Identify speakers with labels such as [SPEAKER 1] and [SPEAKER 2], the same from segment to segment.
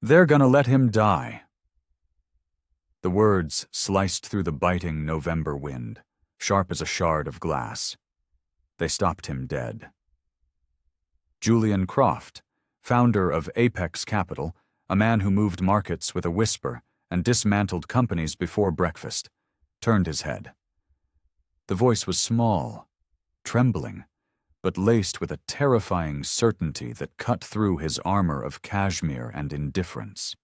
[SPEAKER 1] They're gonna let him die." The words sliced through the biting November wind, sharp as a shard of glass. They stopped him dead. Julian Croft, founder of Apex Capital, a man who moved markets with a whisper and dismantled companies before breakfast, turned his head. The voice was small, trembling, but laced with a terrifying certainty that cut through his armor of cashmere and indifference.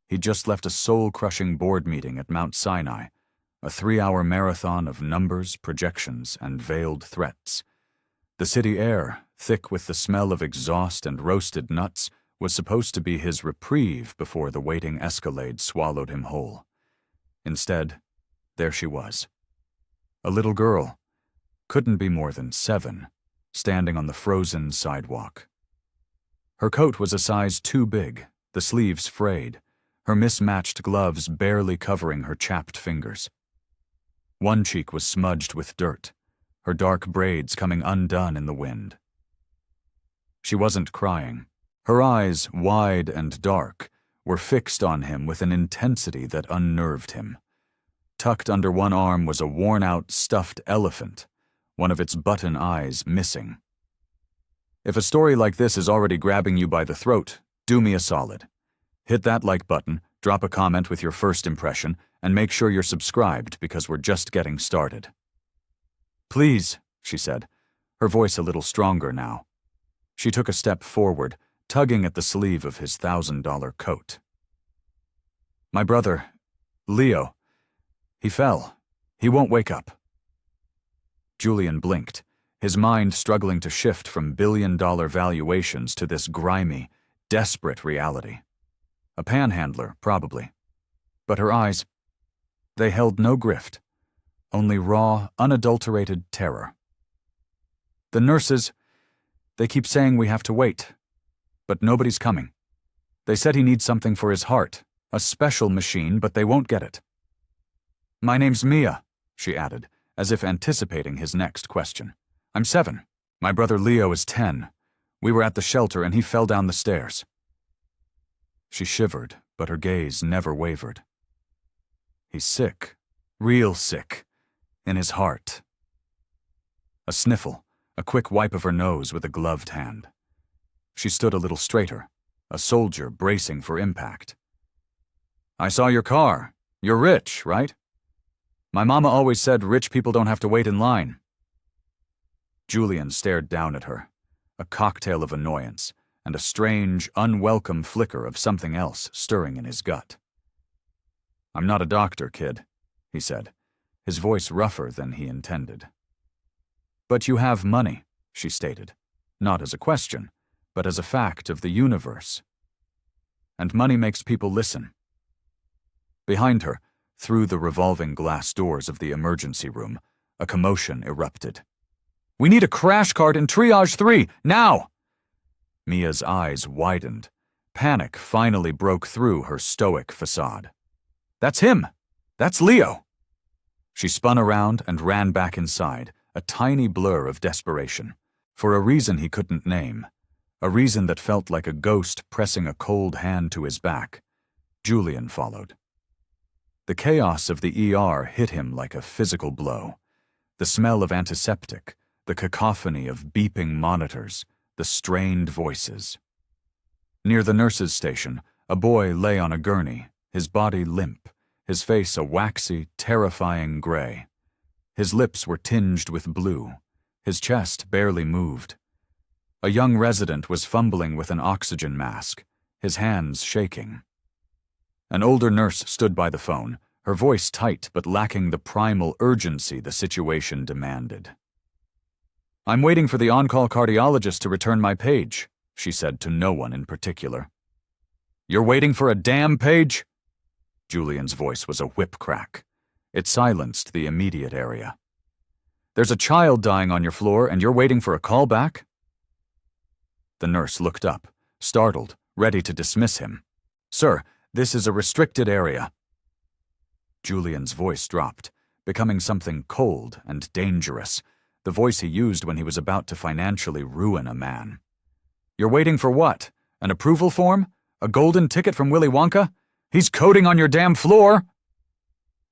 [SPEAKER 1] He'd just left a soul-crushing board meeting at Mount Sinai, a 3-hour marathon of numbers, projections, and veiled threats. The city air, thick with the smell of exhaust and roasted nuts, was supposed to be his reprieve before the waiting escalade swallowed him whole. Instead, there she was. A little girl, couldn't be more than 7, standing on the frozen sidewalk. Her coat was a size too big, the sleeves frayed, her mismatched gloves barely covering her chapped fingers. One cheek was smudged with dirt, her dark braids coming undone in the wind. She wasn't crying. Her eyes, wide and dark, were fixed on him with an intensity that unnerved him. Tucked under one arm was a worn-out stuffed elephant, one of its button eyes missing. If a story like this is already grabbing you by the throat, do me a solid. Hit that like button, drop a comment with your first impression, and make sure you're subscribed because we're just getting started. "Please," she said, her voice a little stronger now. She took a step forward, tugging at the sleeve of his $1,000 coat. "My brother, Leo, he fell. He won't wake up." Julian blinked, his mind struggling to shift from billion-dollar valuations to this grimy, desperate reality. A panhandler, probably. But her eyes, they held no grift, only raw, unadulterated terror. "The nurses, they keep saying we have to wait, but nobody's coming. They said he needs something for his heart, a special machine, but they won't get it." "My name's Mia," she added, as if anticipating his next question. "I'm 7. My brother Leo is 10. We were at the shelter and he fell down the stairs." She shivered, but her gaze never wavered. "He's sick, real sick, in his heart." A sniffle, a quick wipe of her nose with a gloved hand. She stood a little straighter, a soldier bracing for impact. "I saw your car. You're rich, right? My mama always said rich people don't have to wait in line." Julian stared down at her, a cocktail of annoyance, and a strange, unwelcome flicker of something else stirring in his gut. "I'm not a doctor, kid," he said, his voice rougher than he intended. "But you have money," she stated, not as a question, but as a fact of the universe. "And money makes people listen." Behind her, through the revolving glass doors of the emergency room, a commotion erupted. "We need a crash cart in triage 3, now!" Mia's eyes widened. Panic finally broke through her stoic facade. "That's him! That's Leo!" She spun around and ran back inside, a tiny blur of desperation, for a reason he couldn't name, a reason that felt like a ghost pressing a cold hand to his back. Julian followed. The chaos of the ER hit him like a physical blow. The smell of antiseptic, the cacophony of beeping monitors, the strained voices. Near the nurse's station, a boy lay on a gurney, his body limp, his face a waxy, terrifying gray. His lips were tinged with blue. His chest barely moved. A young resident was fumbling with an oxygen mask, his hands shaking. An older nurse stood by the phone, her voice tight but lacking the primal urgency the situation demanded. "I'm waiting for the on-call cardiologist to return my page," she said to no one in particular. "You're waiting for a damn page?" Julian's voice was a whip crack. It silenced the immediate area. "There's a child dying on your floor and you're waiting for a call back?" The nurse looked up, startled, ready to dismiss him. "Sir, this is a restricted area." Julian's voice dropped, becoming something cold and dangerous, the voice he used when he was about to financially ruin a man. "You're waiting for what? An approval form? A golden ticket from Willy Wonka? He's coding on your damn floor!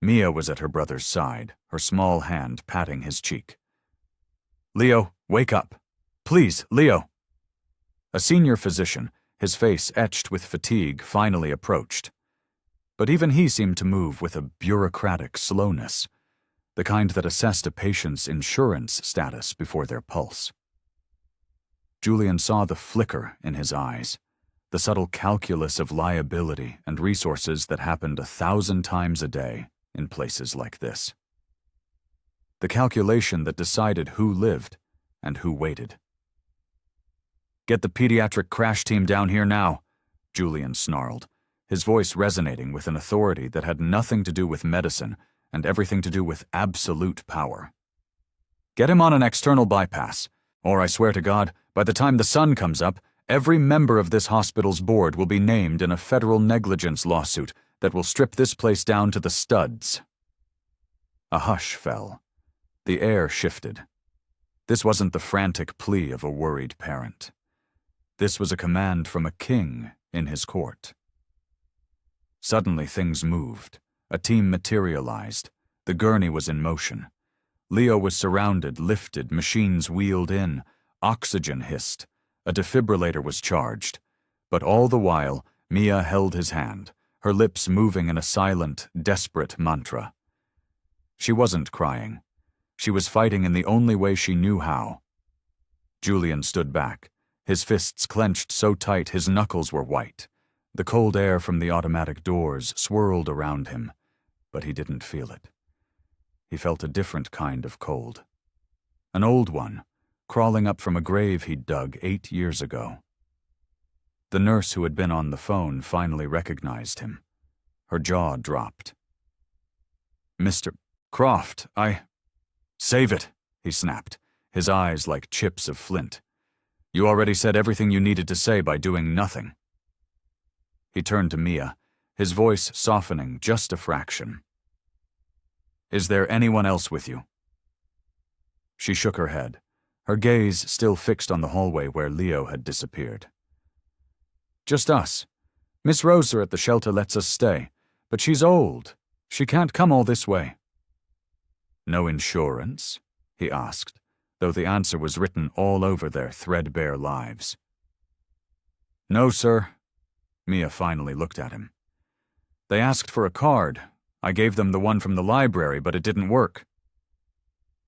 [SPEAKER 1] Mia was at her brother's side, her small hand patting his cheek. Leo, wake up. Please, Leo. A senior physician, his face etched with fatigue, finally approached. But even he seemed to move with a bureaucratic slowness, the kind that assessed a patient's insurance status before their pulse. Julian saw the flicker in his eyes, the subtle calculus of liability and resources that happened 1,000 times a day in places like this. The calculation that decided who lived and who waited. Get the pediatric crash team down here now, Julian snarled, his voice resonating with an authority that had nothing to do with medicine and everything to do with absolute power. Get him on an external bypass, or I swear to God, by the time the sun comes up, every member of this hospital's board will be named in a federal negligence lawsuit that will strip this place down to the studs. A hush fell. The air shifted. This wasn't the frantic plea of a worried parent. This was a command from a king in his court. Suddenly things moved. A team materialized. The gurney was in motion. Leo was surrounded, lifted, machines wheeled in. Oxygen hissed. A defibrillator was charged. But all the while, Mia held his hand, her lips moving in a silent, desperate mantra. She wasn't crying. She was fighting in the only way she knew how. Julian stood back, his fists clenched so tight his knuckles were white. The cold air from the automatic doors swirled around him, but he didn't feel it. He felt a different kind of cold. An old one, crawling up from a grave he'd dug 8 years ago. The nurse who had been on the phone finally recognized him. Her jaw dropped. Mr. Croft, Save it, he snapped, his eyes like chips of flint. You already said everything you needed to say by doing nothing. He turned to Mia, his voice softening just a fraction. Is there anyone else with you? She shook her head, her gaze still fixed on the hallway where Leo had disappeared. Just us. Miss Rosa at the shelter lets us stay, but she's old. She can't come all this way. No insurance? He asked, though the answer was written all over their threadbare lives. No, sir. Mia finally looked at him. They asked for a card. I gave them the one from the library, but it didn't work.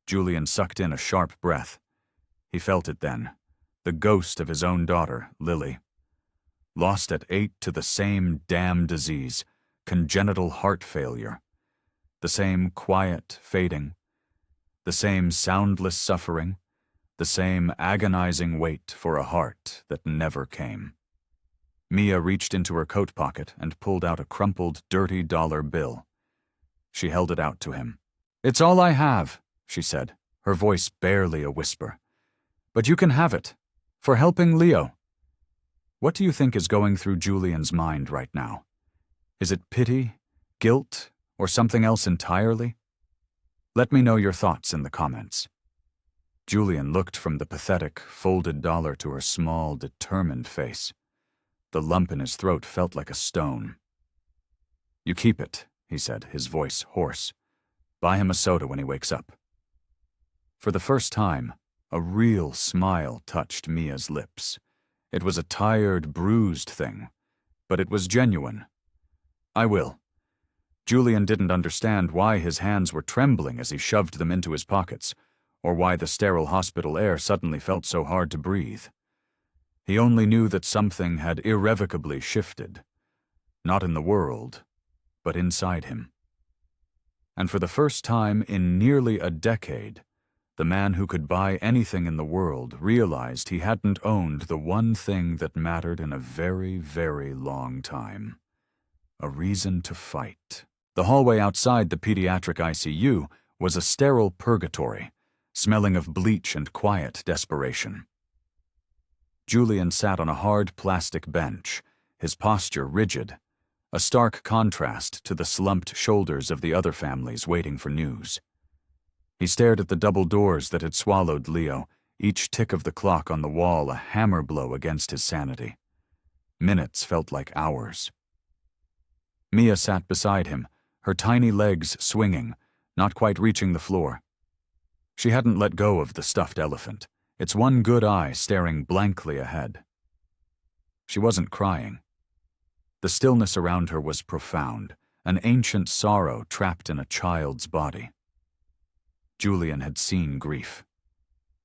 [SPEAKER 1] Julian sucked in a sharp breath. He felt it then, the ghost of his own daughter, Lily. Lost at 8 to the same damn disease, congenital heart failure. The same quiet fading, the same soundless suffering, the same agonizing wait for a heart that never came. Mia reached into her coat pocket and pulled out a crumpled, dirty dollar bill. She held it out to him. It's all I have, she said, her voice barely a whisper. But you can have it, for helping Leo. What do you think is going through Julian's mind right now? Is it pity, guilt, or something else entirely? Let me know your thoughts in the comments. Julian looked from the pathetic, folded dollar to her small, determined face. The lump in his throat felt like a stone. You keep it, he said, his voice hoarse. Buy him a soda when he wakes up. For the first time, a real smile touched Mia's lips. It was a tired, bruised thing, but it was genuine. I will. Julian didn't understand why his hands were trembling as he shoved them into his pockets, or why the sterile hospital air suddenly felt so hard to breathe. He only knew that something had irrevocably shifted. Not in the world, but inside him. And for the first time in nearly a decade, the man who could buy anything in the world realized he hadn't owned the one thing that mattered in a very, very long time. A reason to fight. The hallway outside the pediatric ICU was a sterile purgatory, smelling of bleach and quiet desperation. Julian sat on a hard plastic bench, his posture rigid, a stark contrast to the slumped shoulders of the other families waiting for news. He stared at the double doors that had swallowed Leo, each tick of the clock on the wall a hammer blow against his sanity. Minutes felt like hours. Mia sat beside him, her tiny legs swinging, not quite reaching the floor. She hadn't let go of the stuffed elephant, its one good eye staring blankly ahead. She wasn't crying. The stillness around her was profound, an ancient sorrow trapped in a child's body. Julian had seen grief.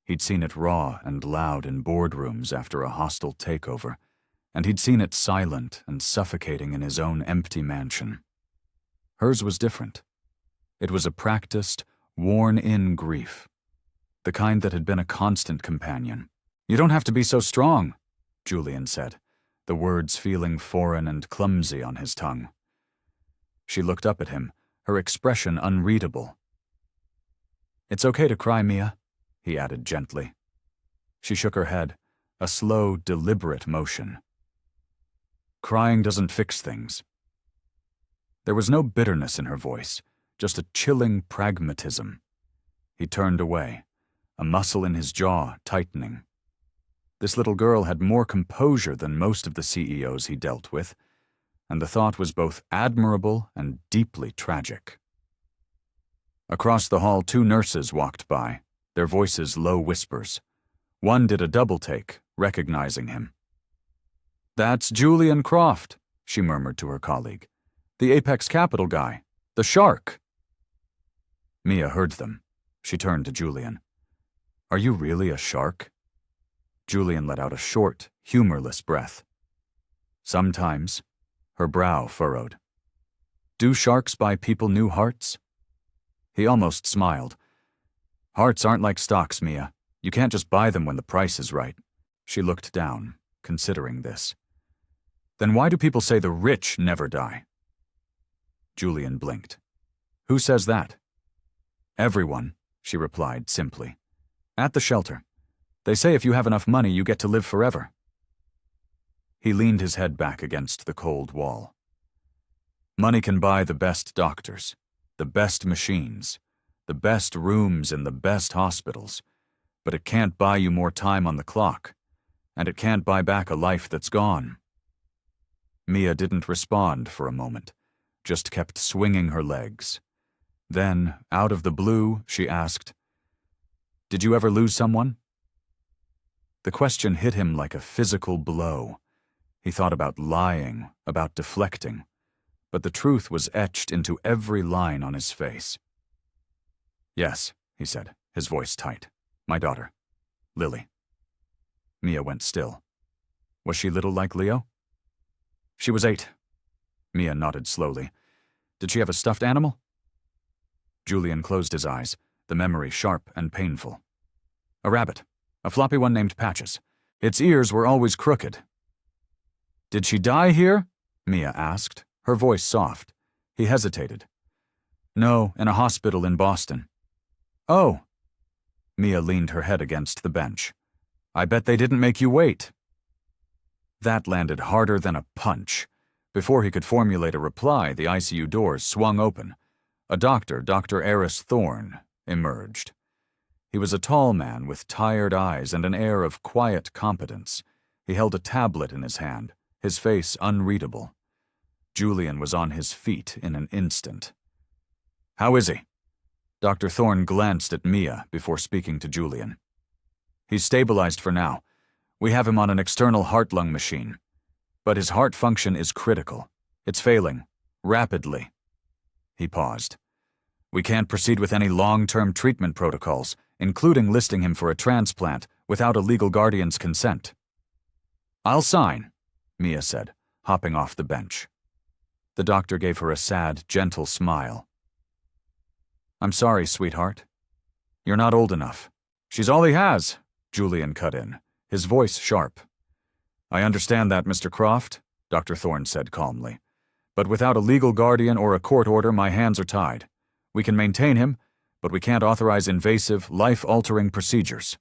[SPEAKER 1] He'd seen it raw and loud in boardrooms after a hostile takeover, and he'd seen it silent and suffocating in his own empty mansion. Hers was different. It was a practiced, worn-in grief, the kind that had been a constant companion. "You don't have to be so strong," Julian said, the words feeling foreign and clumsy on his tongue. She looked up at him, her expression unreadable. "It's okay to cry, Mia," he added gently. She shook her head, a slow, deliberate motion. "Crying doesn't fix things." There was no bitterness in her voice, just a chilling pragmatism. He turned away, a muscle in his jaw tightening. This little girl had more composure than most of the CEOs he dealt with, and the thought was both admirable and deeply tragic. Across the hall, 2 nurses walked by, their voices low whispers. One did a double take, recognizing him. "That's Julian Croft," she murmured to her colleague. "The Apex Capital guy. The shark." Mia heard them. She turned to Julian. "Are you really a shark?" Julian let out a short, humorless breath. "Sometimes." Her brow furrowed. "Do sharks buy people new hearts?" He almost smiled. "Hearts aren't like stocks, Mia. You can't just buy them when the price is right." She looked down, considering this. "Then why do people say the rich never die?" Julian blinked. "Who says that?" "Everyone," she replied simply. "At the shelter. They say if you have enough money, you get to live forever." He leaned his head back against the cold wall. "Money can buy the best doctors, the best machines, the best rooms in the best hospitals, but it can't buy you more time on the clock, and it can't buy back a life that's gone." Mia didn't respond for a moment, just kept swinging her legs. Then, out of the blue, she asked, "Did you ever lose someone?" The question hit him like a physical blow. He thought about lying, about deflecting, but the truth was etched into every line on his face. "Yes," he said, his voice tight. "My daughter, Lily." Mia went still. "Was she little like Leo?" "She was 8. Mia nodded slowly. "Did she have a stuffed animal?" Julian closed his eyes, the memory sharp and painful. "A rabbit, a floppy one named Patches. Its ears were always crooked." "Did she die here?" Mia asked, her voice soft. He hesitated. "No, in a hospital in Boston." "Oh." Mia leaned her head against the bench. "I bet they didn't make you wait." That landed harder than a punch. Before he could formulate a reply, the ICU doors swung open. A doctor, Dr. Eris Thorne, emerged. He was a tall man with tired eyes and an air of quiet competence. He held a tablet in his hand, his face unreadable. Julian was on his feet in an instant. "How is he?" Dr. Thorne glanced at Mia before speaking to Julian. "He's stabilized for now. We have him on an external heart-lung machine. But his heart function is critical. It's failing, rapidly." He paused. "We can't proceed with any long-term treatment protocols, including listing him for a transplant, without a legal guardian's consent." "I'll sign," Mia said, hopping off the bench. The doctor gave her a sad, gentle smile. "I'm sorry, sweetheart. You're not old enough." "She's all he has," Julian cut in, his voice sharp. "I understand that, Mr. Croft," Dr. Thorne said calmly. "But without a legal guardian or a court order, my hands are tied. We can maintain him, but we can't authorize invasive, life-altering procedures."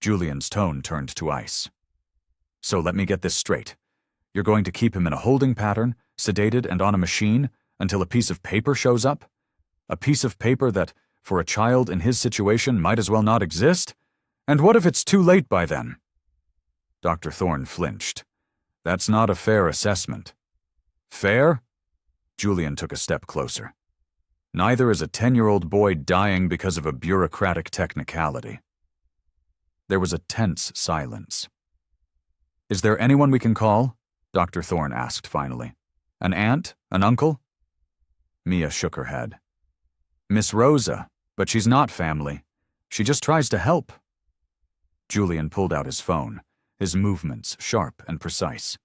[SPEAKER 1] Julian's tone turned to ice. "So let me get this straight. You're going to keep him in a holding pattern, sedated and on a machine, until a piece of paper shows up? A piece of paper that, for a child in his situation, might as well not exist? And what if it's too late by then?" Dr. Thorne flinched. That's not a fair assessment. Fair? Julian took a step closer. Neither is a 10-year-old boy dying because of a bureaucratic technicality. There was a tense silence. Is there anyone we can call? Dr. Thorne asked finally. An aunt? An uncle? Mia shook her head. Miss Rosa, but she's not family. She just tries to help. Julian pulled out his phone, his movements sharp and precise.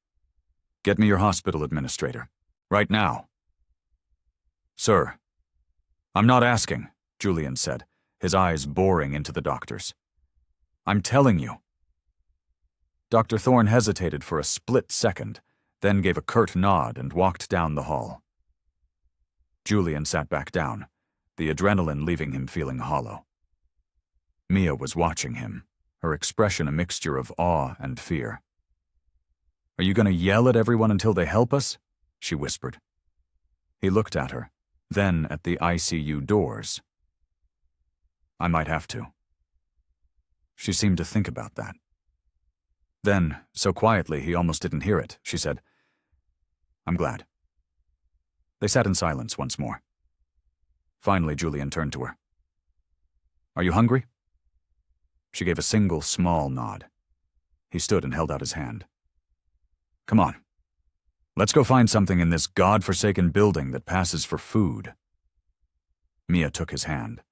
[SPEAKER 1] Get me your hospital administrator. Right now. Sir. I'm not asking, Julian said, his eyes boring into the doctor's. I'm telling you. Dr. Thorne hesitated for a split second, then gave a curt nod and walked down the hall. Julian sat back down, the adrenaline leaving him feeling hollow. Mia was watching him, her expression a mixture of awe and fear. Are you going to yell at everyone until they help us? She whispered. He looked at her, then at the ICU doors. I might have to. She seemed to think about that. Then, so quietly he almost didn't hear it, she said, I'm glad. They sat in silence once more. Finally, Julian turned to her. Are you hungry? She gave a single small nod. He stood and held out his hand. Come on. Let's go find something in this god-forsaken building that passes for food. Mia took his hand.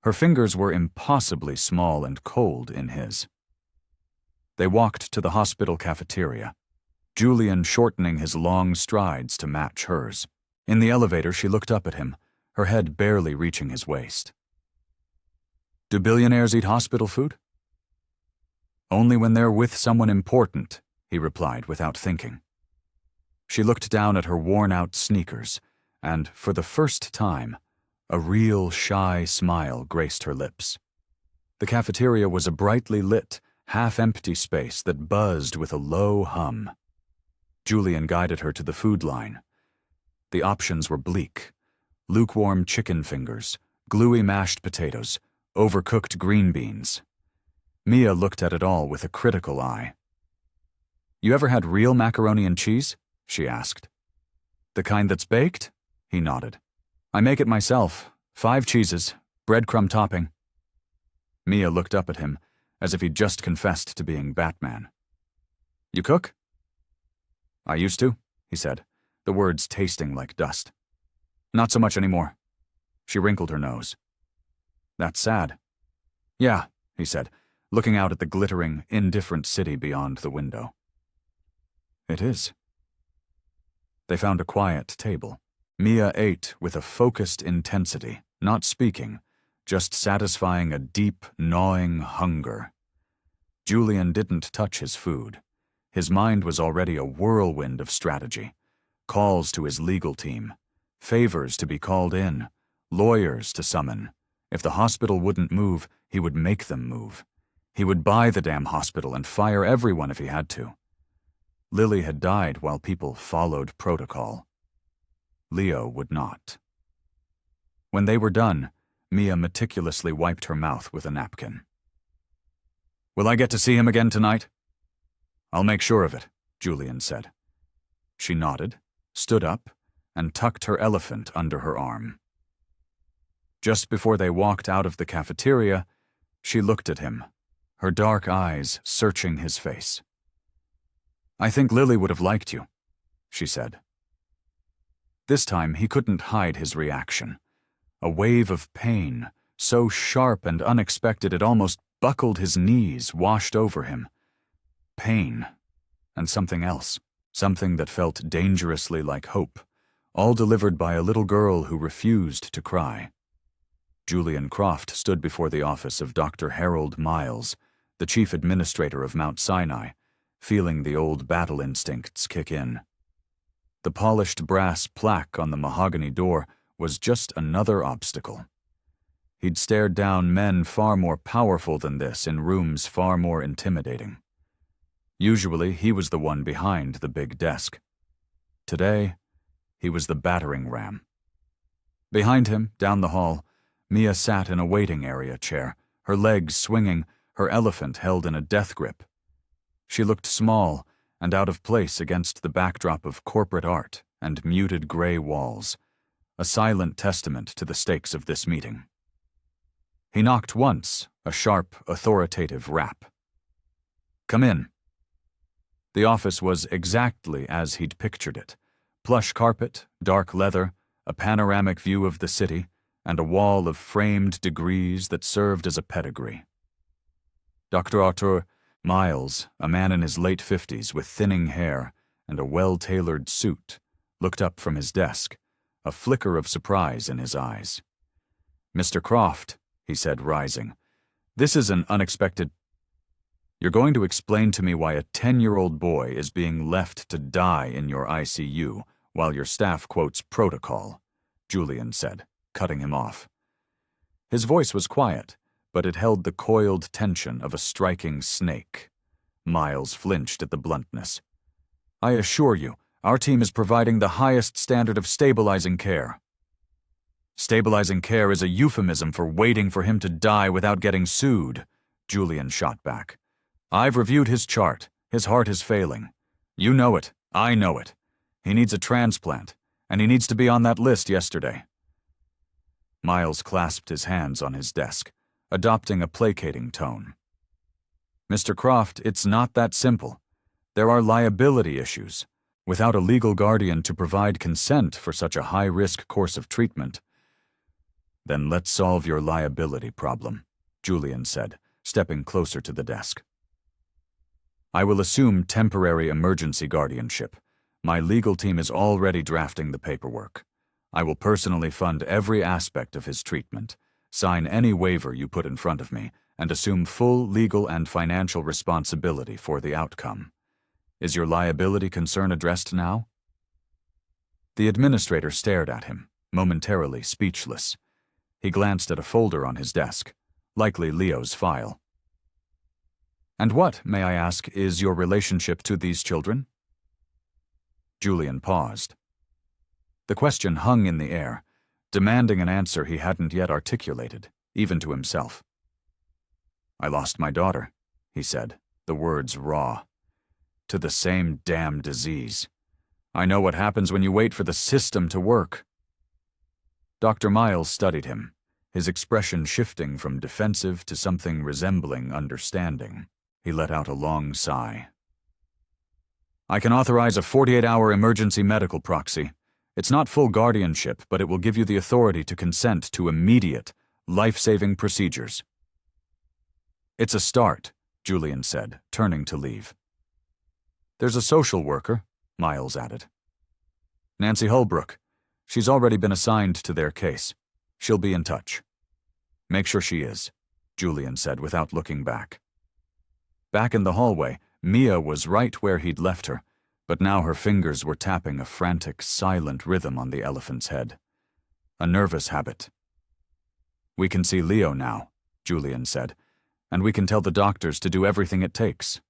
[SPEAKER 1] Her fingers were impossibly small and cold in his. They walked to the hospital cafeteria, Julian shortening his long strides to match hers. In the elevator, she looked up at him, her head barely reaching his waist. Do billionaires eat hospital food? Only when they're with someone important, he replied without thinking. She looked down at her worn-out sneakers, and, for the first time, a real shy smile graced her lips. The cafeteria was a brightly lit, half-empty space that buzzed with a low hum. Julian guided her to the food line. The options were bleak. Lukewarm chicken fingers, gluey mashed potatoes, overcooked green beans. Mia looked at it all with a critical eye. You ever had real macaroni and cheese? She asked. The kind that's baked? He nodded. I make it myself. 5 cheeses, breadcrumb topping. Mia looked up at him, as if he'd just confessed to being Batman. You cook? I used to, he said, the words tasting like dust. Not so much anymore. She wrinkled her nose. That's sad. Yeah, he said, looking out at the glittering, indifferent city beyond the window. It is. They found a quiet table. Mia ate with a focused intensity, not speaking, just satisfying a deep, gnawing hunger. Julian didn't touch his food. His mind was already a whirlwind of strategy. Calls to his legal team. Favors to be called in. Lawyers to summon. If the hospital wouldn't move, he would make them move. He would buy the damn hospital and fire everyone if he had to. Lily had died while people followed protocol. Leo would not. When they were done, Mia meticulously wiped her mouth with a napkin. Will I get to see him again tonight? I'll make sure of it, Julian said. She nodded, stood up, and tucked her elephant under her arm. Just before they walked out of the cafeteria, she looked at him, her dark eyes searching his face. I think Lily would have liked you, she said. This time he couldn't hide his reaction. A wave of pain, so sharp and unexpected it almost buckled his knees, washed over him. Pain, and something else, something that felt dangerously like hope, all delivered by a little girl who refused to cry. Julian Croft stood before the office of Dr. Harold Miles, the chief administrator of Mount Sinai, feeling the old battle instincts kick in. The polished brass plaque on the mahogany door was just another obstacle. He'd stared down men far more powerful than this in rooms far more intimidating. Usually, he was the one behind the big desk. Today, he was the battering ram. Behind him, down the hall, Mia sat in a waiting area chair, her legs swinging, her elephant held in a death grip. She looked small, and out of place against the backdrop of corporate art and muted gray walls, a silent testament to the stakes of this meeting. He knocked once, a sharp, authoritative rap. "Come in." The office was exactly as he'd pictured it. Plush carpet, dark leather, a panoramic view of the city, and a wall of framed degrees that served as a pedigree. Dr. Arthur Miles, a man in his late 50s with thinning hair and a well-tailored suit, looked up from his desk, a flicker of surprise in his eyes. "Mr. Croft," he said, rising, "this is an unexpected... You're going to explain to me why a 10-year-old boy is being left to die in your ICU while your staff quotes protocol," Julian said, cutting him off. His voice was quiet, but it held the coiled tension of a striking snake. Miles flinched at the bluntness. "I assure you, our team is providing the highest standard of stabilizing care." "Stabilizing care is a euphemism for waiting for him to die without getting sued," Julian shot back. "I've reviewed his chart. His heart is failing. You know it. I know it. He needs a transplant, and he needs to be on that list yesterday." Miles clasped his hands on his desk, adopting a placating tone. "Mr. Croft, it's not that simple. There are liability issues. Without a legal guardian to provide consent for such a high-risk course of treatment..." "Then let's solve your liability problem," Julian said, stepping closer to the desk. "I will assume temporary emergency guardianship. My legal team is already drafting the paperwork. I will personally fund every aspect of his treatment, sign any waiver you put in front of me, and assume full legal and financial responsibility for the outcome. Is your liability concern addressed now?" The administrator stared at him, momentarily speechless. He glanced at a folder on his desk, likely Leo's file. "And what, may I ask, is your relationship to these children?" Julian paused. The question hung in the air, demanding an answer he hadn't yet articulated, even to himself. "I lost my daughter," he said, the words raw. "To the same damn disease. I know what happens when you wait for the system to work." Dr. Miles studied him, his expression shifting from defensive to something resembling understanding. He let out a long sigh. "I can authorize a 48-hour emergency medical proxy. It's not full guardianship, but it will give you the authority to consent to immediate, life-saving procedures." "It's a start," Julian said, turning to leave. "There's a social worker," Miles added. "Nancy Holbrook. She's already been assigned to their case. She'll be in touch." "Make sure she is," Julian said without looking back. Back in the hallway, Mia was right where he'd left her, but now her fingers were tapping a frantic, silent rhythm on the elephant's head. A nervous habit. "We can see Leo now," Julian said, "and we can tell the doctors to do everything it takes."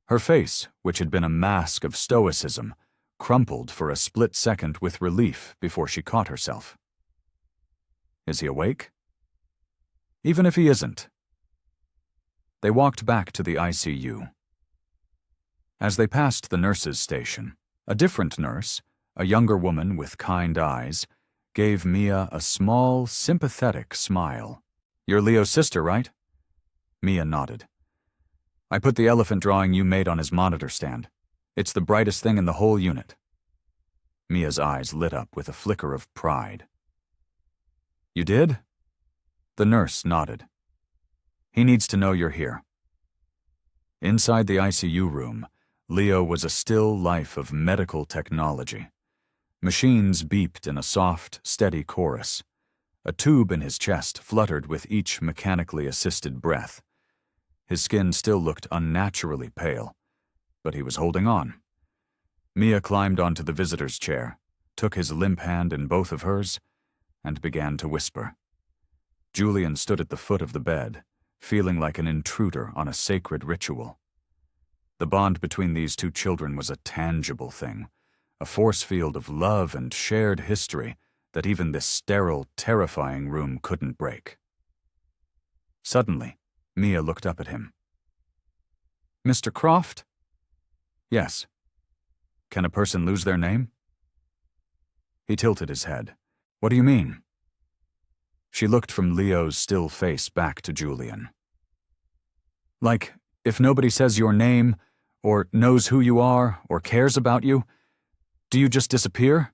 [SPEAKER 1] Her face, which had been a mask of stoicism, crumpled for a split second with relief before she caught herself. "Is he awake?" "Even if he isn't." They walked back to the ICU. As they passed the nurse's station, a different nurse, a younger woman with kind eyes, gave Mia a small, sympathetic smile. "You're Leo's sister, right?" Mia nodded. "I put the elephant drawing you made on his monitor stand. It's the brightest thing in the whole unit." Mia's eyes lit up with a flicker of pride. "You did?" The nurse nodded. "He needs to know you're here." Inside the ICU room, Leo was a still life of medical technology. Machines beeped in a soft, steady chorus. A tube in his chest fluttered with each mechanically assisted breath. His skin still looked unnaturally pale, but he was holding on. Mia climbed onto the visitor's chair, took his limp hand in both of hers, and began to whisper. Julian stood at the foot of the bed, feeling like an intruder on a sacred ritual. The bond between these two children was a tangible thing, a force field of love and shared history that even this sterile, terrifying room couldn't break. Suddenly, Mia looked up at him. "Mr. Croft?" Yes. Can a person lose their name? He tilted his head. What do you mean? She looked from Leo's still face back to Julian. Like, if nobody says your name, or knows who you are, or cares about you, do you just disappear?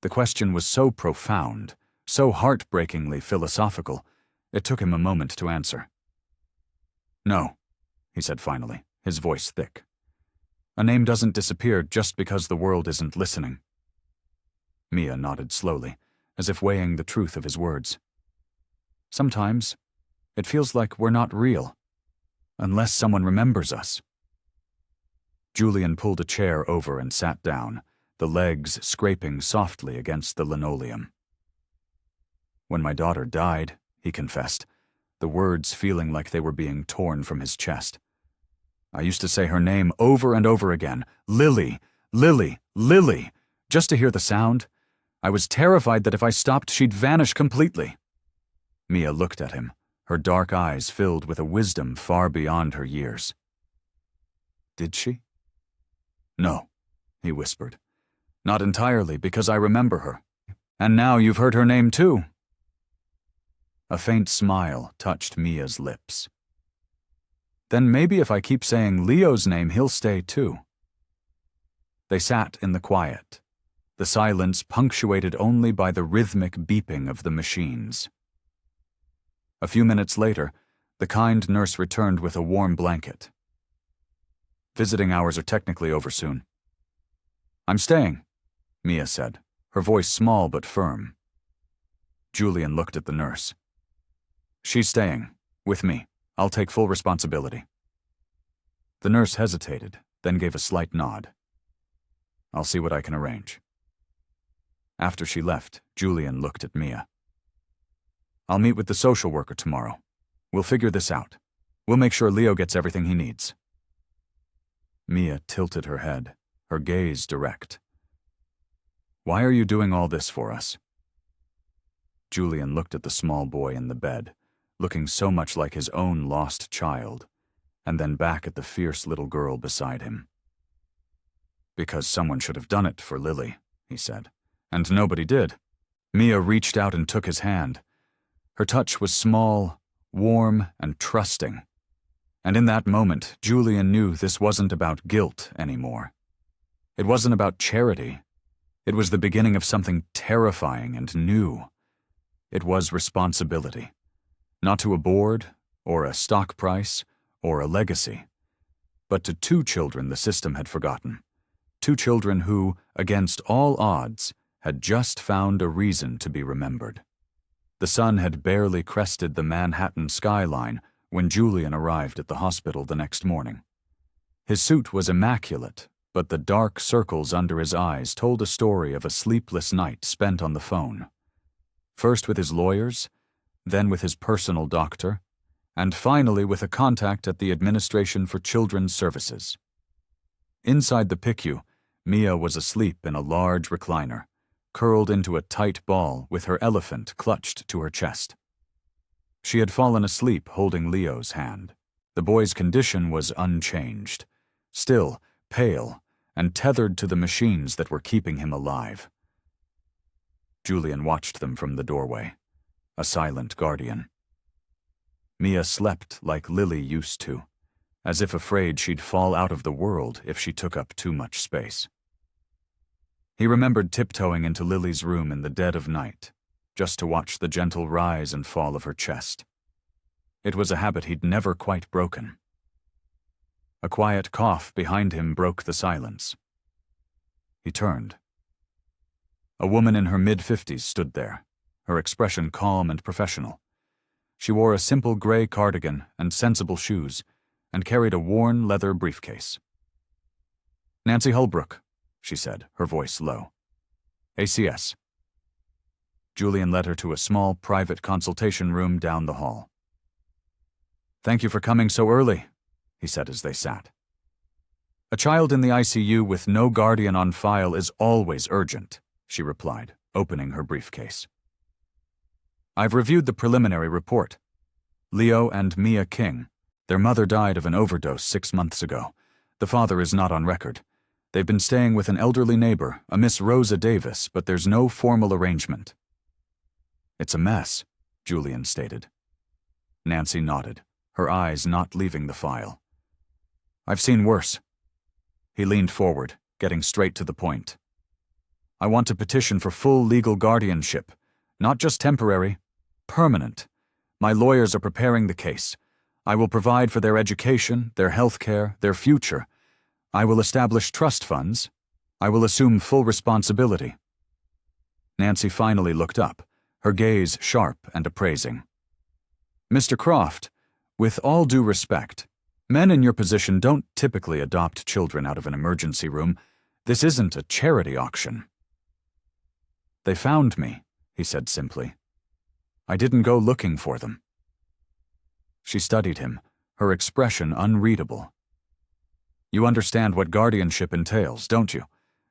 [SPEAKER 1] The question was so profound, so heartbreakingly philosophical, it took him a moment to answer. No, he said finally, his voice thick. A name doesn't disappear just because the world isn't listening. Mia nodded slowly, as if weighing the truth of his words. Sometimes, it feels like we're not real, unless someone remembers us. Julian pulled a chair over and sat down, the legs scraping softly against the linoleum. When my daughter died, he confessed, the words feeling like they were being torn from his chest. I used to say her name over and over again, Lily, Lily, Lily, just to hear the sound. I was terrified that if I stopped, she'd vanish completely. Mia looked at him, her dark eyes filled with a wisdom far beyond her years. Did she? No, he whispered. Not entirely, because I remember her. And now you've heard her name too. A faint smile touched Mia's lips. Then maybe if I keep saying Leo's name, he'll stay too. They sat in the quiet, the silence punctuated only by the rhythmic beeping of the machines. A few minutes later, the kind nurse returned with a warm blanket. Visiting hours are technically over soon. I'm staying, Mia said, her voice small but firm. Julian looked at the nurse. She's staying, with me. I'll take full responsibility. The nurse hesitated, then gave a slight nod. I'll see what I can arrange. After she left, Julian looked at Mia. I'll meet with the social worker tomorrow. We'll figure this out. We'll make sure Leo gets everything he needs. Mia tilted her head, her gaze direct. Why are you doing all this for us? Julian looked at the small boy in the bed, looking so much like his own lost child, and then back at the fierce little girl beside him. Because someone should have done it for Lily, he said, and nobody did. Mia reached out and took his hand. Her touch was small, warm, and trusting. And in that moment, Julian knew this wasn't about guilt anymore. It wasn't about charity. It was the beginning of something terrifying and new. It was responsibility. Not to a board, or a stock price, or a legacy, but to two children the system had forgotten. Two children who, against all odds, had just found a reason to be remembered. The sun had barely crested the Manhattan skyline when Julian arrived at the hospital the next morning. His suit was immaculate, but the dark circles under his eyes told a story of a sleepless night spent on the phone. First with his lawyers, then with his personal doctor, and finally with a contact at the Administration for Children's Services. Inside the PICU, Mia was asleep in a large recliner, curled into a tight ball with her elephant clutched to her chest. She had fallen asleep holding Leo's hand. The boy's condition was unchanged, still, pale, and tethered to the machines that were keeping him alive. Julian watched them from the doorway, a silent guardian. Mia slept like Lily used to, as if afraid she'd fall out of the world if she took up too much space. He remembered tiptoeing into Lily's room in the dead of night, just to watch the gentle rise and fall of her chest. It was a habit he'd never quite broken. A quiet cough behind him broke the silence. He turned. A woman in her mid-50s stood there, her expression calm and professional. She wore a simple gray cardigan and sensible shoes, and carried a worn leather briefcase. "Nancy Holbrook," she said, her voice low. "ACS." Julian led her to a small private consultation room down the hall. "Thank you for coming so early," he said as they sat. "A child in the ICU with no guardian on file is always urgent," she replied, opening her briefcase. "I've reviewed the preliminary report. Leo and Mia King. Their mother died of an overdose 6 months ago. The father is not on record. They've been staying with an elderly neighbor, a Miss Rosa Davis, but there's no formal arrangement. It's a mess, Julian stated. Nancy nodded, her eyes not leaving the file. I've seen worse. He leaned forward, getting straight to the point. I want to petition for full legal guardianship, not just temporary, permanent. My lawyers are preparing the case. I will provide for their education, their health care, their future. I will establish trust funds. I will assume full responsibility. Nancy finally looked up, her gaze sharp and appraising. Mr. Croft, with all due respect, men in your position don't typically adopt children out of an emergency room. This isn't a charity auction. They found me, he said simply. I didn't go looking for them. She studied him, her expression unreadable. You understand what guardianship entails, don't you?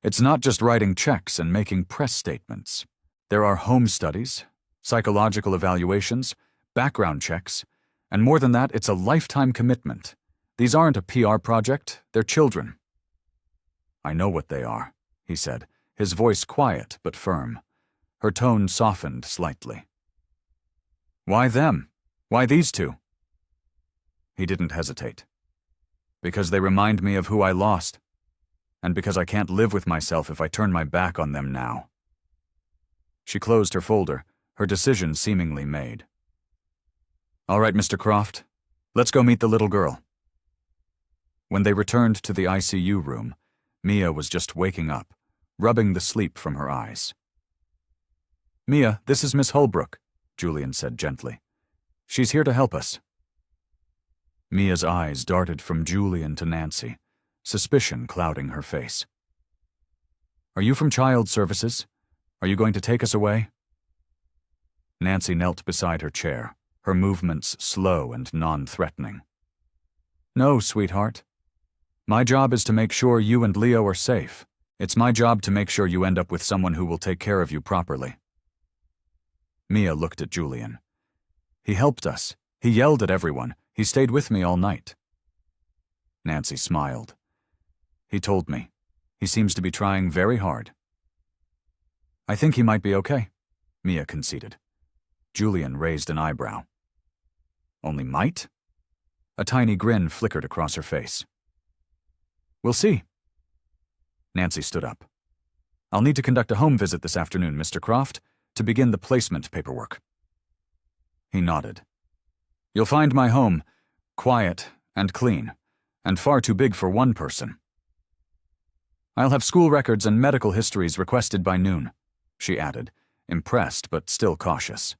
[SPEAKER 1] It's not just writing checks and making press statements. There are home studies, psychological evaluations, background checks, and more than that, it's a lifetime commitment. These aren't a PR project, they're children. I know what they are, he said, his voice quiet but firm. Her tone softened slightly. Why them? Why these two? He didn't hesitate. Because they remind me of who I lost, and because I can't live with myself if I turn my back on them now. She closed her folder, her decision seemingly made. All right, Mr. Croft, let's go meet the little girl. When they returned to the ICU room, Mia was just waking up, rubbing the sleep from her eyes. Mia, this is Miss Holbrook, Julian said gently. She's here to help us. Mia's eyes darted from Julian to Nancy, suspicion clouding her face. Are you from Child Services? Are you going to take us away? Nancy knelt beside her chair, her movements slow and non-threatening. No, sweetheart. My job is to make sure you and Leo are safe. It's my job to make sure you end up with someone who will take care of you properly. Mia looked at Julian. He helped us. He yelled at everyone. He stayed with me all night. Nancy smiled. He told me. He seems to be trying very hard. I think he might be okay, Mia conceded. Julian raised an eyebrow. Only might? A tiny grin flickered across her face. We'll see. Nancy stood up. I'll need to conduct a home visit this afternoon, Mr. Croft, to begin the placement paperwork. He nodded. You'll find my home quiet and clean, and far too big for one person. I'll have school records and medical histories requested by noon, she added, impressed but still cautious.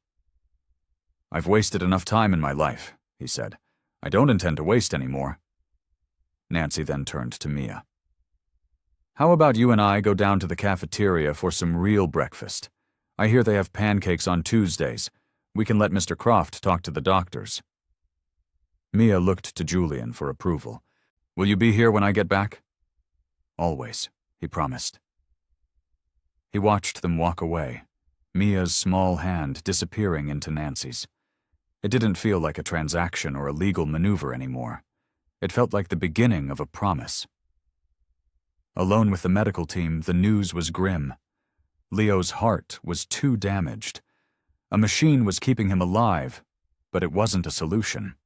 [SPEAKER 1] I've wasted enough time in my life, he said. I don't intend to waste any more. Nancy then turned to Mia. How about you and I go down to the cafeteria for some real breakfast? I hear they have pancakes on Tuesdays. We can let Mr. Croft talk to the doctors. Mia looked to Julian for approval. Will you be here when I get back? Always, he promised. He watched them walk away, Mia's small hand disappearing into Nancy's. It didn't feel like a transaction or a legal maneuver anymore. It felt like the beginning of a promise. Alone with the medical team, the news was grim. Leo's heart was too damaged. A machine was keeping him alive, but it wasn't a solution.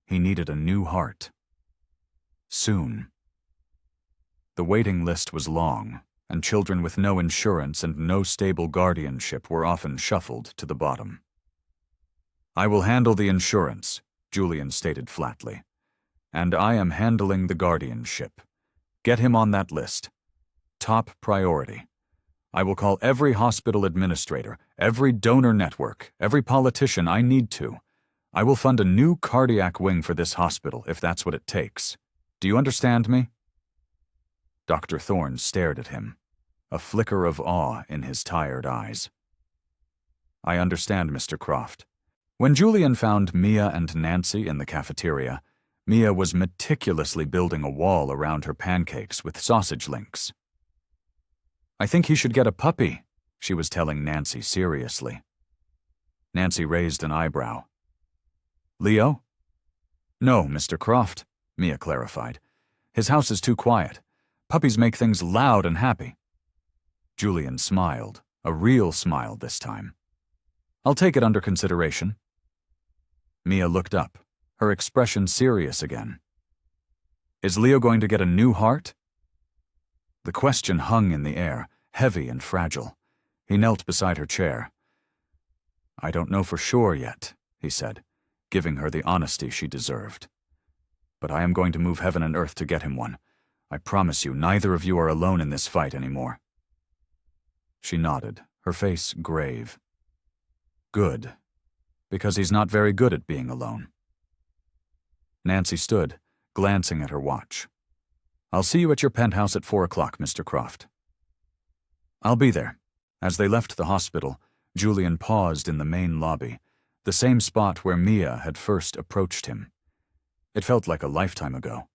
[SPEAKER 1] He needed a new heart. Soon. The waiting list was long, and children with no insurance and no stable guardianship were often shuffled to the bottom. I will handle the insurance, Julian stated flatly. And I am handling the guardianship. Get him on that list. Top priority. I will call every hospital administrator, every donor network, every politician I need to. I will fund a new cardiac wing for this hospital if that's what it takes. Do you understand me? Dr. Thorne stared at him, a flicker of awe in his tired eyes. I understand, Mr. Croft. When Julian found Mia and Nancy in the cafeteria, Mia was meticulously building a wall around her pancakes with sausage links. I think he should get a puppy, she was telling Nancy seriously. Nancy raised an eyebrow. Leo? No, Mr. Croft, Mia clarified. His house is too quiet. Puppies make things loud and happy. Julian smiled, a real smile this time. I'll take it under consideration. Mia looked up, her expression serious again. Is Leo going to get a new heart? The question hung in the air, heavy and fragile. He knelt beside her chair. I don't know for sure yet, he said, giving her the honesty she deserved. But I am going to move heaven and earth to get him one. I promise you, neither of you are alone in this fight anymore. She nodded, her face grave. Good, because he's not very good at being alone. Nancy stood, glancing at her watch. I'll see you at your penthouse at 4 o'clock, Mr. Croft. I'll be there. As they left the hospital, Julian paused in the main lobby, the same spot where Mia had first approached him. It felt like a lifetime ago.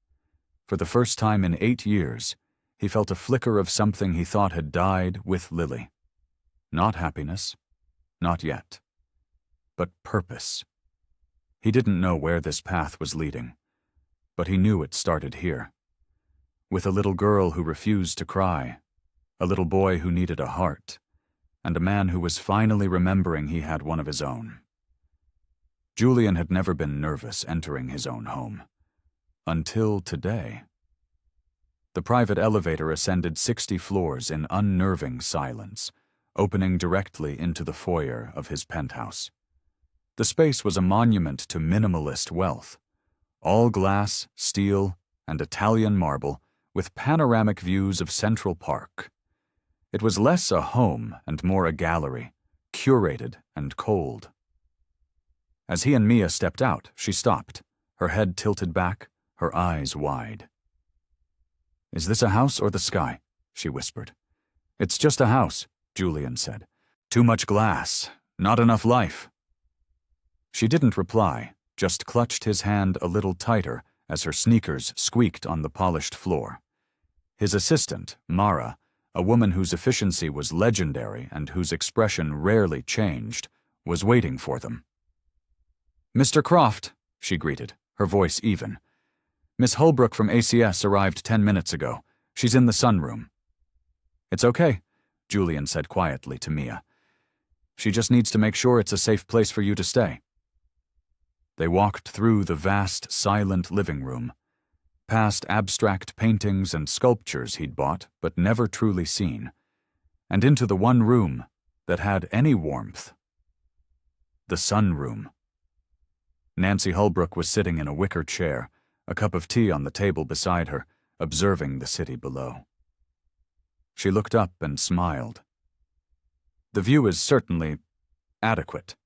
[SPEAKER 1] For the first time in 8 years, he felt a flicker of something he thought had died with Lily. Not happiness, not yet, but purpose. He didn't know where this path was leading, but he knew it started here. With a little girl who refused to cry, a little boy who needed a heart, and a man who was finally remembering he had one of his own. Julian had never been nervous entering his own home. Until today. The private elevator ascended 60 floors in unnerving silence, opening directly into the foyer of his penthouse. The space was a monument to minimalist wealth. All glass, steel, and Italian marble, with panoramic views of Central Park. It was less a home and more a gallery, curated and cold. As he and Mia stepped out, she stopped, her head tilted back, her eyes wide. Is this a house or the sky? She whispered. It's just a house, Julian said. Too much glass, not enough life. She didn't reply, just clutched his hand a little tighter as her sneakers squeaked on the polished floor. His assistant, Mara, a woman whose efficiency was legendary and whose expression rarely changed, was waiting for them. Mr. Croft, she greeted, her voice even. Miss Holbrook from ACS arrived 10 minutes ago. She's in the sunroom. It's okay, Julian said quietly to Mia. She just needs to make sure it's a safe place for you to stay. They walked through the vast, silent living room, past abstract paintings and sculptures he'd bought but never truly seen, and into the one room that had any warmth. The sunroom. Nancy Holbrook was sitting in a wicker chair, a cup of tea on the table beside her, observing the city below. She looked up and smiled. The view is certainly adequate.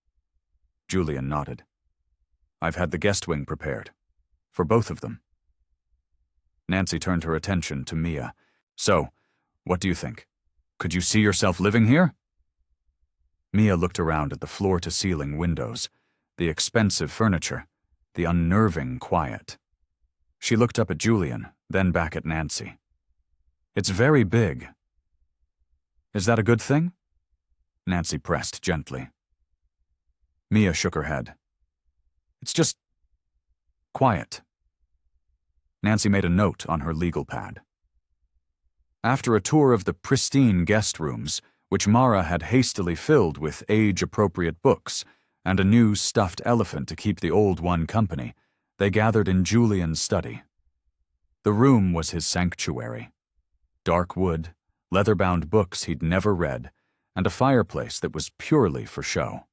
[SPEAKER 1] Julian nodded. I've had the guest wing prepared. For both of them. Nancy turned her attention to Mia. So, what do you think? Could you see yourself living here? Mia looked around at the floor-to-ceiling windows, the expensive furniture, the unnerving quiet. She looked up at Julian, then back at Nancy. It's very big. Is that a good thing? Nancy pressed gently. Mia shook her head. It's just quiet. Nancy made a note on her legal pad. After a tour of the pristine guest rooms, which Mara had hastily filled with age-appropriate books and a new stuffed elephant to keep the old one company, they gathered in Julian's study. The room was his sanctuary. Dark wood, leather-bound books he'd never read, and a fireplace that was purely for show.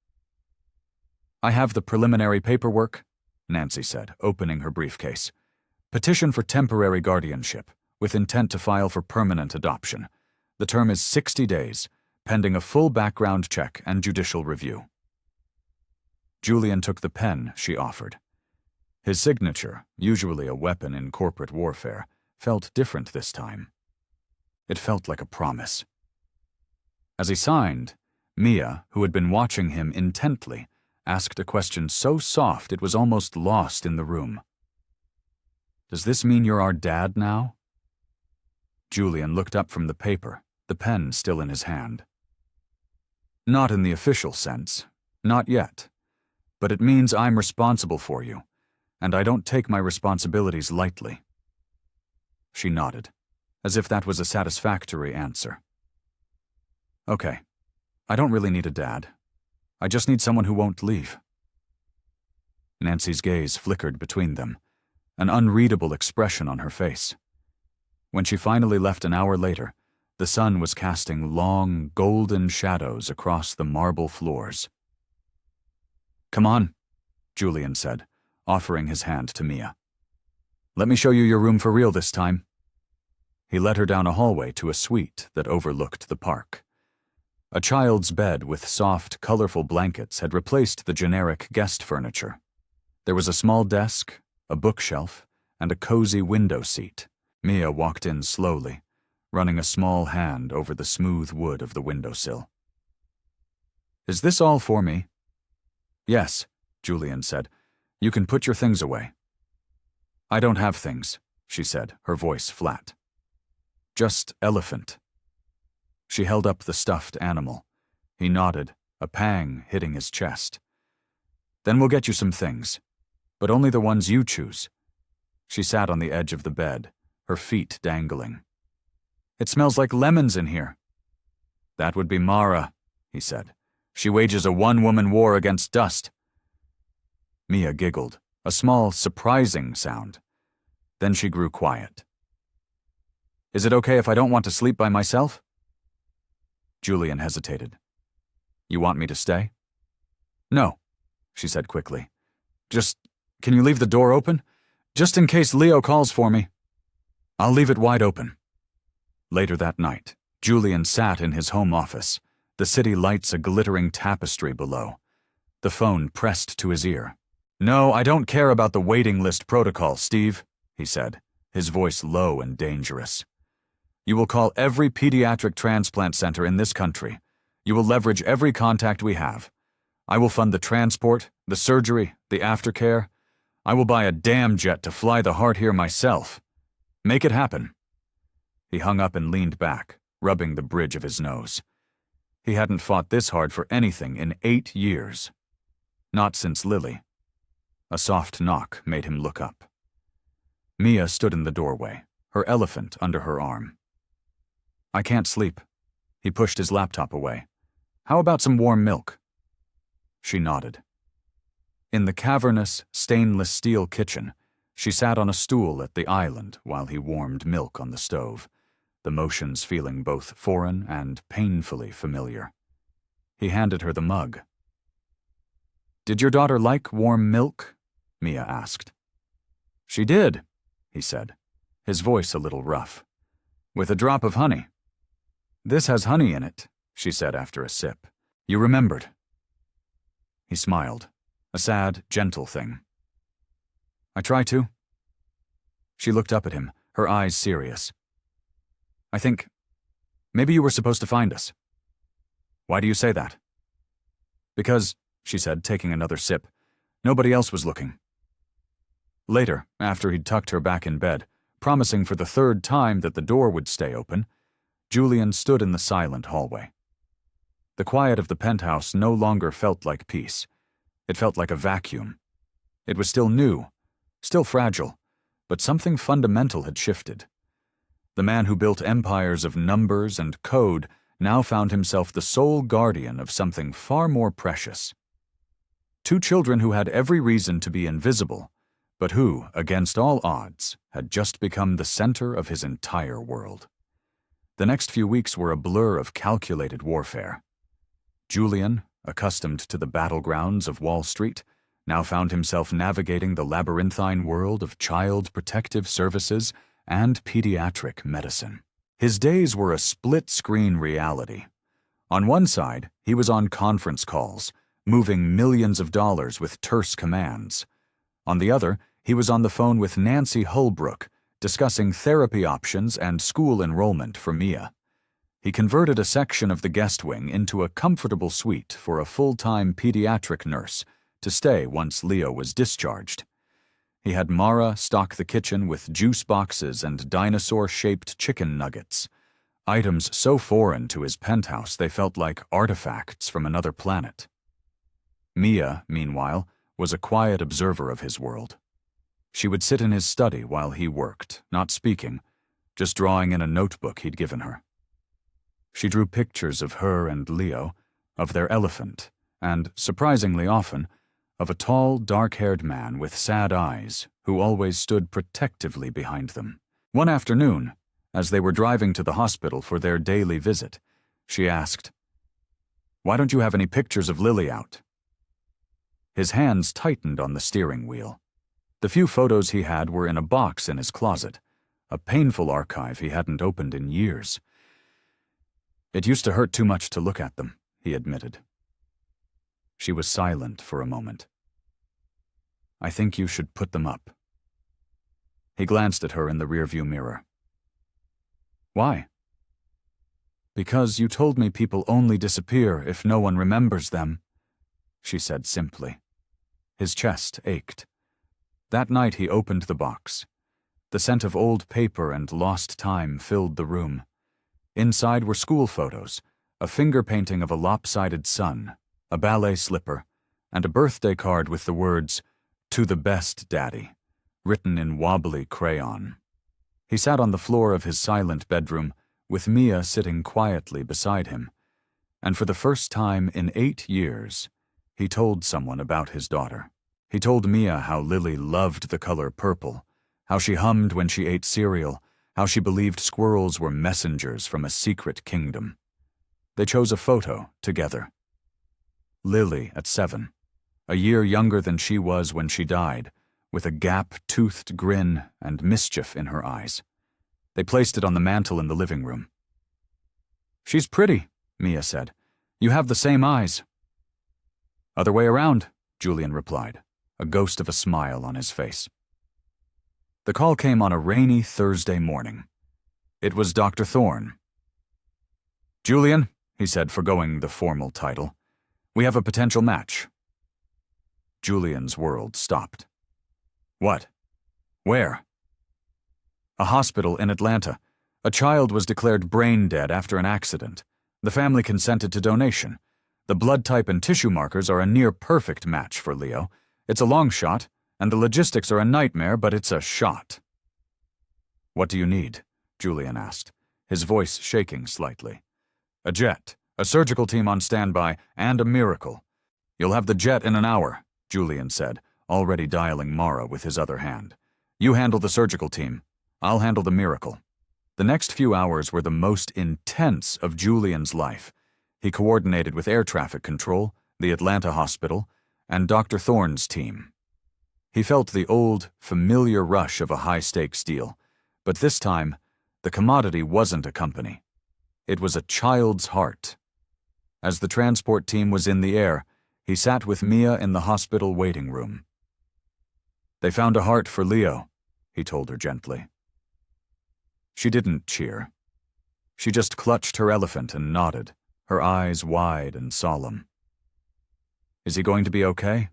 [SPEAKER 1] I have the preliminary paperwork, Nancy said, opening her briefcase. Petition for temporary guardianship, with intent to file for permanent adoption. The term is 60 days, pending a full background check and judicial review. Julian took the pen she offered. His signature, usually a weapon in corporate warfare, felt different this time. It felt like a promise. As he signed, Mia, who had been watching him intently, asked a question so soft it was almost lost in the room. Does this mean you're our dad now? Julian looked up from the paper, the pen still in his hand. Not in the official sense, not yet, but it means I'm responsible for you, and I don't take my responsibilities lightly. She nodded, as if that was a satisfactory answer. Okay, I don't really need a dad. I just need someone who won't leave. Nancy's gaze flickered between them, an unreadable expression on her face. When she finally left an hour later, the sun was casting long, golden shadows across the marble floors. "Come on," Julian said, offering his hand to Mia. "Let me show you your room for real this time." He led her down a hallway to a suite that overlooked the park. A child's bed with soft, colorful blankets had replaced the generic guest furniture. There was a small desk, a bookshelf, and a cozy window seat. Mia walked in slowly, running a small hand over the smooth wood of the windowsill. "Is this all for me?" "Yes," Julian said. "You can put your things away." "I don't have things," she said, her voice flat. "Just elephant." She held up the stuffed animal. He nodded, a pang hitting his chest. "Then we'll get you some things, but only the ones you choose." She sat on the edge of the bed, her feet dangling. "It smells like lemons in here." "That would be Mara," he said. "She wages a one-woman war against dust." Mia giggled, a small, surprising sound. Then she grew quiet. "Is it okay if I don't want to sleep by myself?" Julian hesitated. "You want me to stay?" "No," she said quickly. Can you leave the door open? Just in case Leo calls for me." "I'll leave it wide open." Later that night, Julian sat in his home office, the city lights a glittering tapestry below. The phone pressed to his ear. "No, I don't care about the waiting list protocol, Steve," he said, his voice low and dangerous. "You will call every pediatric transplant center in this country. You will leverage every contact we have. I will fund the transport, the surgery, the aftercare. I will buy a damn jet to fly the heart here myself. Make it happen." He hung up and leaned back, rubbing the bridge of his nose. He hadn't fought this hard for anything in 8 years. Not since Lily. A soft knock made him look up. Mia stood in the doorway, her elephant under her arm. "I can't sleep." He pushed his laptop away. "How about some warm milk?" She nodded. In the cavernous, stainless steel kitchen, she sat on a stool at the island while he warmed milk on the stove, the motions feeling both foreign and painfully familiar. He handed her the mug. "Did your daughter like warm milk?" Mia asked. "She did," he said, his voice a little rough. "With a drop of honey." "This has honey in it," she said after a sip. "You remembered." He smiled, a sad, gentle thing. "I try to." She looked up at him, her eyes serious. "I think maybe you were supposed to find us." "Why do you say that?" "Because," she said, taking another sip, "nobody else was looking." Later, after he'd tucked her back in bed, promising for the 3rd time that the door would stay open, Julian stood in the silent hallway. The quiet of the penthouse no longer felt like peace. It felt like a vacuum. It was still new, still fragile, but something fundamental had shifted. The man who built empires of numbers and code now found himself the sole guardian of something far more precious. 2 children who had every reason to be invisible, but who, against all odds, had just become the center of his entire world. The next few weeks were a blur of calculated warfare. Julian, accustomed to the battlegrounds of Wall Street, now found himself navigating the labyrinthine world of child protective services and pediatric medicine. His days were a split-screen reality. On one side, he was on conference calls, moving millions of dollars with terse commands. On the other, he was on the phone with Nancy Holbrook, discussing therapy options and school enrollment for Mia. He converted a section of the guest wing into a comfortable suite for a full-time pediatric nurse to stay once Leo was discharged. He had Mara stock the kitchen with juice boxes and dinosaur-shaped chicken nuggets, items so foreign to his penthouse they felt like artifacts from another planet. Mia, meanwhile, was a quiet observer of his world. She would sit in his study while he worked, not speaking, just drawing in a notebook he'd given her. She drew pictures of her and Leo, of their elephant, and, surprisingly often, of a tall, dark-haired man with sad eyes who always stood protectively behind them. One afternoon, as they were driving to the hospital for their daily visit, she asked, "Why don't you have any pictures of Lily out?" His hands tightened on the steering wheel. The few photos he had were in a box in his closet, a painful archive he hadn't opened in years. "It used to hurt too much to look at them," he admitted. She was silent for a moment. "I think you should put them up." He glanced at her in the rearview mirror. "Why?" "Because you told me people only disappear if no one remembers them," she said simply. His chest ached. That night he opened the box. The scent of old paper and lost time filled the room. Inside were school photos, a finger painting of a lopsided sun, a ballet slipper, and a birthday card with the words, "To the best, Daddy," written in wobbly crayon. He sat on the floor of his silent bedroom, with Mia sitting quietly beside him, and for the first time in 8 years, he told someone about his daughter. He told Mia how Lily loved the color purple, how she hummed when she ate cereal, how she believed squirrels were messengers from a secret kingdom. They chose a photo together. Lily at 7, a year younger than she was when she died, with a gap-toothed grin and mischief in her eyes. They placed it on the mantel in the living room. "She's pretty," Mia said. "You have the same eyes." "Other way around," Julian replied, a ghost of a smile on his face. The call came on a rainy Thursday morning. It was Dr. Thorne. "Julian," he said, forgoing the formal title, "we have a potential match." Julian's world stopped. "What? Where?" "A hospital in Atlanta. A child was declared brain dead after an accident. The family consented to donation. The blood type and tissue markers are a near-perfect match for Leo. It's a long shot, and the logistics are a nightmare, but it's a shot." "What do you need?" Julian asked, his voice shaking slightly. "A jet, a surgical team on standby, and a miracle." "You'll have the jet in an hour," Julian said, already dialing Mara with his other hand. "You handle the surgical team. I'll handle the miracle." The next few hours were the most intense of Julian's life. He coordinated with air traffic control, the Atlanta hospital, and Dr. Thorne's team. He felt the old, familiar rush of a high-stakes deal, but this time, the commodity wasn't a company. It was a child's heart. As the transport team was in the air, he sat with Mia in the hospital waiting room. "They found a heart for Leo," he told her gently. She didn't cheer. She just clutched her elephant and nodded, her eyes wide and solemn. "Is he going to be okay?"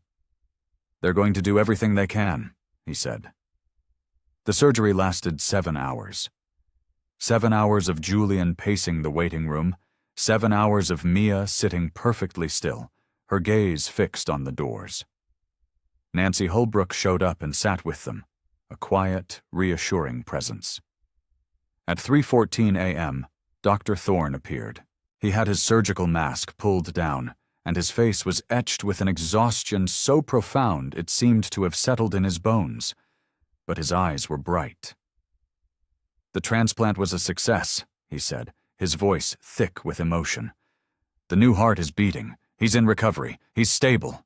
[SPEAKER 1] "They're going to do everything they can," he said. The surgery lasted 7 hours. 7 hours of Julian pacing the waiting room, 7 hours of Mia sitting perfectly still, her gaze fixed on the doors. Nancy Holbrook showed up and sat with them, a quiet, reassuring presence. At 3:14 a.m., Dr. Thorne appeared. He had his surgical mask pulled down, and his face was etched with an exhaustion so profound it seemed to have settled in his bones, but his eyes were bright. "The transplant was a success," he said, his voice thick with emotion. "The new heart is beating. He's in recovery. He's stable."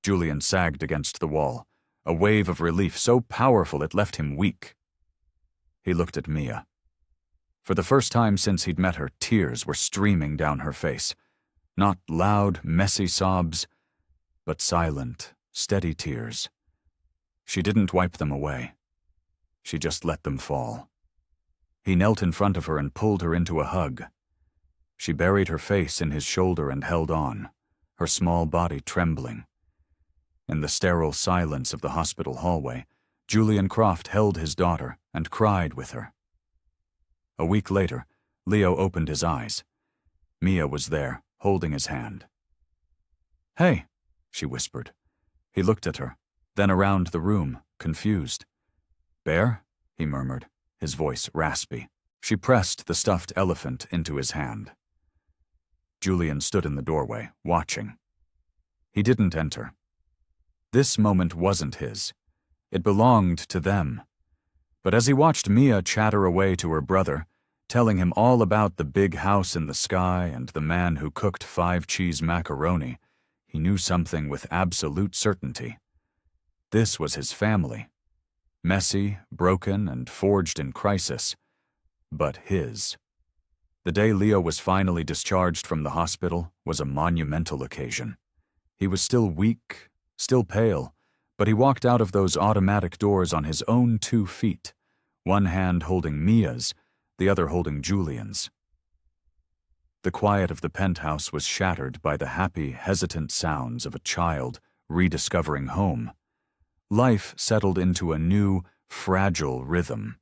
[SPEAKER 1] Julian sagged against the wall, a wave of relief so powerful it left him weak. He looked at Mia. For the first time since he'd met her, tears were streaming down her face. Not loud, messy sobs, but silent, steady tears. She didn't wipe them away. She just let them fall. He knelt in front of her and pulled her into a hug. She buried her face in his shoulder and held on, her small body trembling. In the sterile silence of the hospital hallway, Julian Croft held his daughter and cried with her. A week later, Leo opened his eyes. Mia was there, holding his hand. "Hey," she whispered. He looked at her, then around the room, confused. "Bear?" he murmured. his voice raspy. She pressed the stuffed elephant into his hand. Julian stood in the doorway, watching. He didn't enter. This moment wasn't his. It belonged to them. But as he watched Mia chatter away to her brother, telling him all about the big house in the sky and the man who cooked 5-cheese macaroni, he knew something with absolute certainty. This was his family. Messy, broken, and forged in crisis, but his. The day Leo was finally discharged from the hospital was a monumental occasion. He was still weak, still pale, but he walked out of those automatic doors on his own 2 feet, one hand holding Mia's, the other holding Julian's. The quiet of the penthouse was shattered by the happy, hesitant sounds of a child rediscovering home. Life settled into a new, fragile rhythm.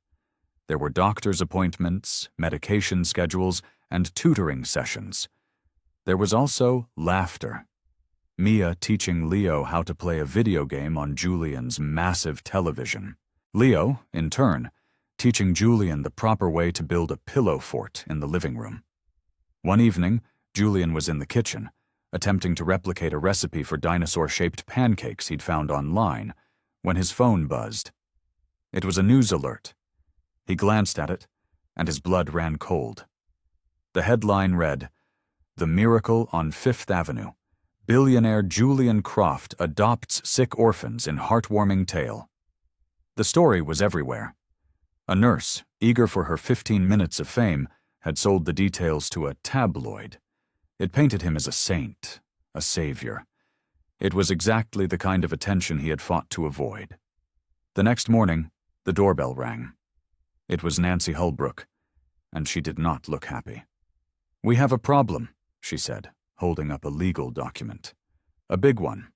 [SPEAKER 1] There were doctor's appointments, medication schedules, and tutoring sessions. There was also laughter. Mia teaching Leo how to play a video game on Julian's massive television. Leo, in turn, teaching Julian the proper way to build a pillow fort in the living room. One evening, Julian was in the kitchen, attempting to replicate a recipe for dinosaur-shaped pancakes he'd found online, when his phone buzzed. It was a news alert. He glanced at it, and his blood ran cold. The headline read, "The Miracle on Fifth Avenue. Billionaire Julian Croft adopts sick orphans in heartwarming tale." The story was everywhere. A nurse, eager for her 15 minutes of fame, had sold the details to a tabloid. It painted him as a saint, a savior. It was exactly the kind of attention he had fought to avoid. The next morning, the doorbell rang. It was Nancy Holbrook, and she did not look happy. "We have a problem," she said, holding up a legal document. A big one.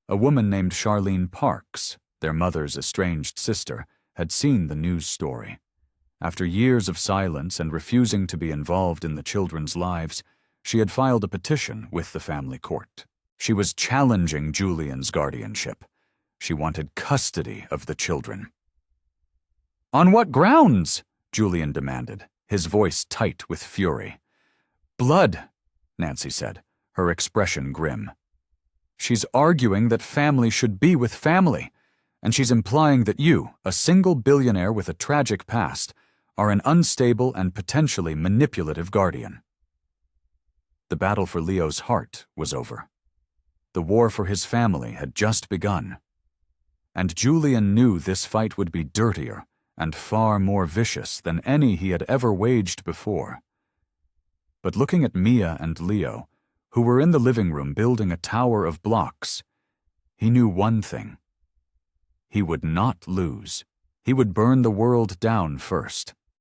[SPEAKER 1] A woman named Charlene Parks, their mother's estranged sister, had seen the news story. After years of silence and refusing to be involved in the children's lives, she had filed a petition with the family court. She was challenging Julian's guardianship. She wanted custody of the children. "On what grounds?" Julian demanded, his voice tight with fury. "Blood," Nancy said, her expression grim. "She's arguing that family should be with family, and she's implying that you, a single billionaire with a tragic past, are an unstable and potentially manipulative guardian." The battle for Leo's heart was over. The war for his family had just begun. And Julian knew this fight would be dirtier and far more vicious than any he had ever waged before. But looking at Mia and Leo, who were in the living room building a tower of blocks, he knew one thing. He would not lose. He would burn the world down first.